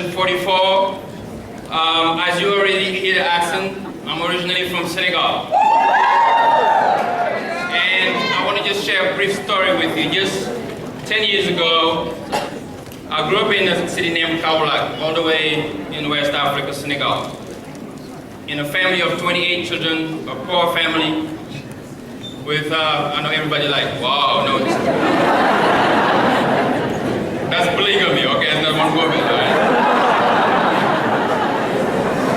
Generation 44. As you already hear the accent, I'm originally from Senegal. And I want to just share a brief story with you. Just 10 years ago, I grew up in a city named Kaolack, all the way in West Africa, Senegal. In a family of 28 children, a poor family, with, I know everybody like, wow, no. That's polygamy, okay? It's not one woman, right?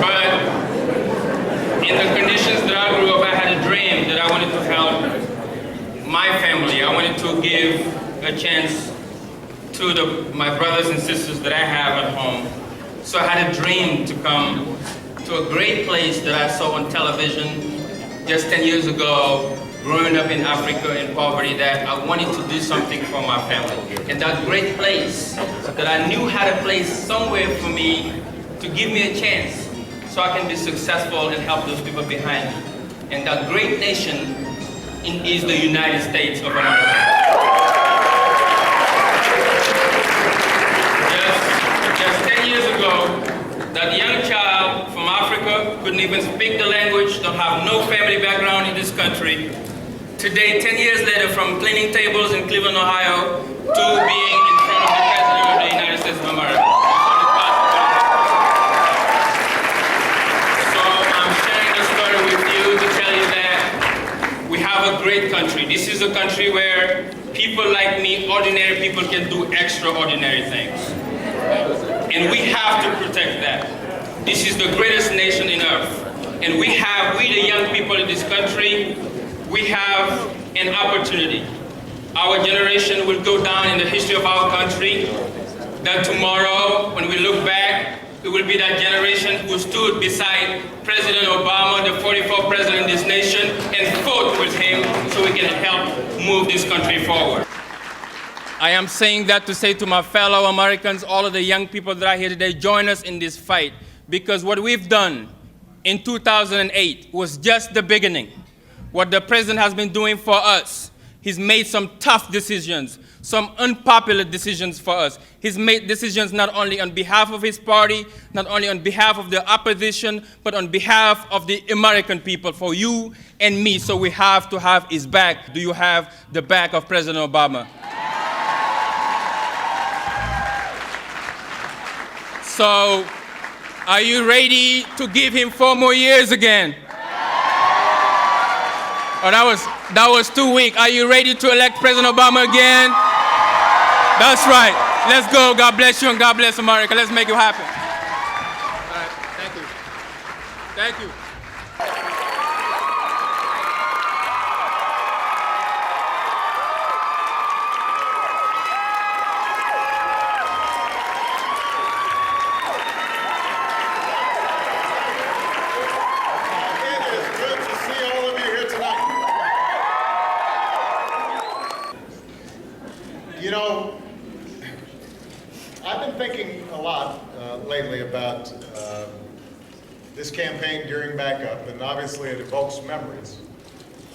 But in the conditions that I grew up, I had a dream that I wanted to help my family. I wanted to give a chance to my brothers and sisters that I have at home. So I had a dream to come to a great place that I saw on television just 10 years ago, growing up in Africa in poverty, that I wanted to do something for my family. And that great place that I knew had a place somewhere for me to give me a chance so I can be successful and help those people behind me. And that great nation is the United States of America. Just 10 years ago, that young child from Africa couldn't even speak the language, don't have no family background in this country. Today, 10 years later, from cleaning tables in Cleveland, Ohio, to being in front of the President of the United States of America. So I'm sharing this story with you to tell you that we have a great country. This is a country where people like me, ordinary people, can do extraordinary things. And we have to protect that. This is the greatest nation in earth. And we the young people in this country, we have an opportunity. Our generation will go down in the history of our country, that tomorrow, when we look back, it will be that generation who stood beside President Obama, the 44th president of this nation, and fought with him so we can help move this country forward. I am saying that to say to my fellow Americans, all of the young people that are here today, join us in this fight, because what we've done in 2008 was just the beginning. What the president has been doing for us, he's made some tough decisions, some unpopular decisions for us. He's made decisions not only on behalf of his party, not only on behalf of the opposition, but on behalf of the American people, for you and me. So we have to have his back. Do you have the back of President Obama? So, are you ready to give him 4 more years again? Oh, that was too weak. Are you ready to elect President Obama again? That's right. Let's go. God bless you and God bless America. Let's make it happen. All right. Thank you. Thank you. You know, I've been thinking a lot lately about this campaign during backup, and obviously it evokes memories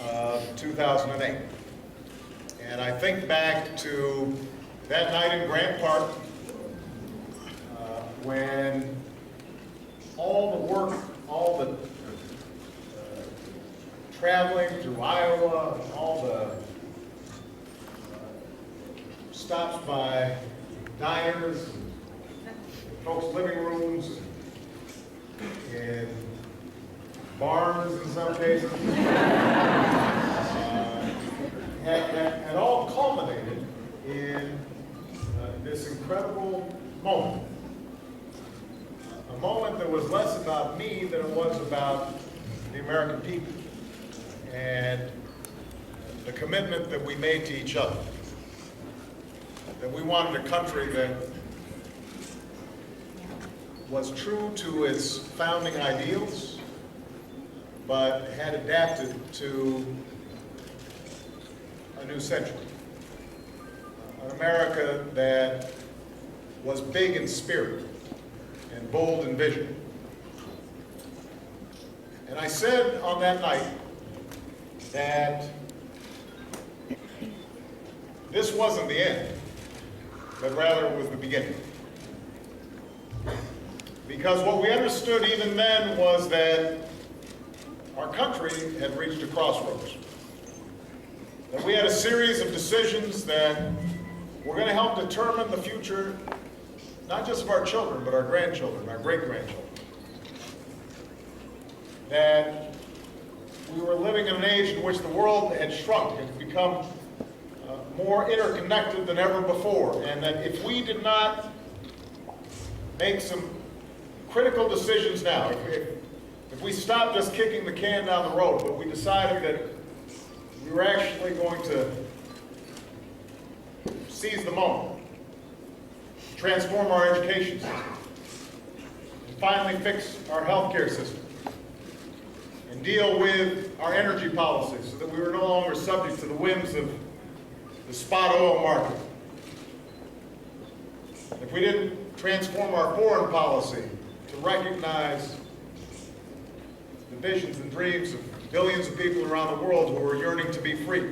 of 2008. And I think back to that night in Grant Park when all the work, all the traveling through Iowa, all the stops by diners, and folks' living rooms, and barns in some cases, had all culminated in this incredible moment. A moment that was less about me than it was about the American people and the commitment that we made to each other. That we wanted a country that was true to its founding ideals, but had adapted to a new century. An America that was big in spirit and bold in vision. And I said on that night that this wasn't the end, but rather it was the beginning. Because what we understood even then was that our country had reached a crossroads. That we had a series of decisions that were going to help determine the future, not just of our children, but our grandchildren, our great-grandchildren. That we were living in an age in which the world had shrunk and become more interconnected than ever before, and that if we did not make some critical decisions now, if we stopped just kicking the can down the road, but we decided that we were actually going to seize the moment, transform our education system, and finally fix our healthcare system, and deal with our energy policies so that we were no longer subject to the whims of the spot oil market. If we didn't transform our foreign policy to recognize the visions and dreams of billions of people around the world who are yearning to be free,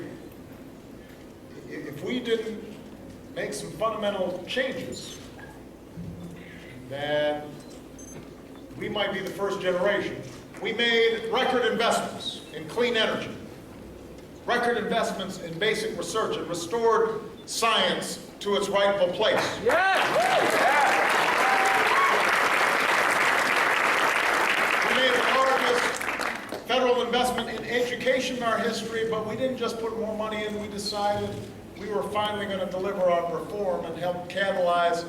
if we didn't make some fundamental changes, then we might be the first generation. We made record investments in clean energy, record investments in basic research, and restored science to its rightful place. We made the largest federal investment in education in our history, but we didn't just put more money in. We decided we were finally going to deliver on reform and help catalyze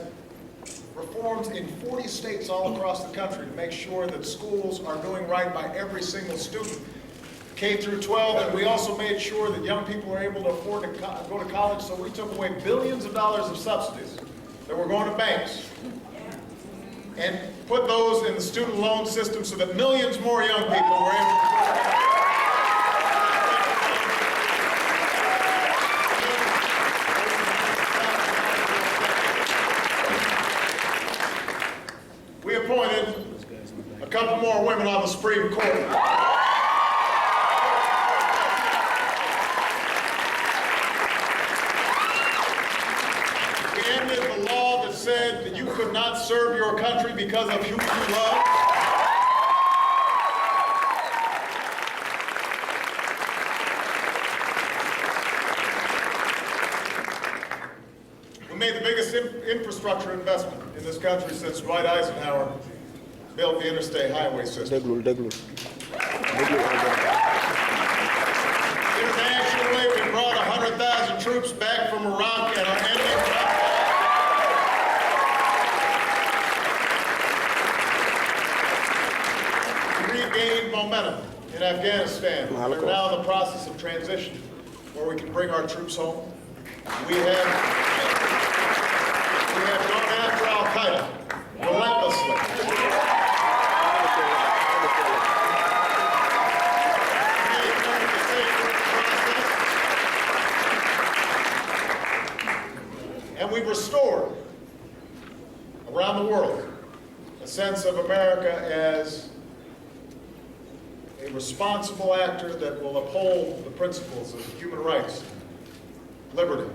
reforms in 40 states all across the country to make sure that schools are doing right by every single student, K through 12, and we also made sure that young people were able to afford to go to college, so we took away billions of dollars of subsidies that were going to banks and put those in the student loan system so that millions more young people were able to go to college. We appointed a couple more women on the Supreme Court. Said that you could not serve your country because of who you love. We made the biggest infrastructure investment in this country since Dwight Eisenhower built the interstate highway system. Internationally, we brought 100,000 troops back from Iraq and are ending regained momentum in Afghanistan. We're now in the process of transition where we can bring our troops home. We have gone after Al-Qaeda relentlessly. And we've restored around the world a sense of America as a responsible actor that will uphold the principles of human rights, liberty,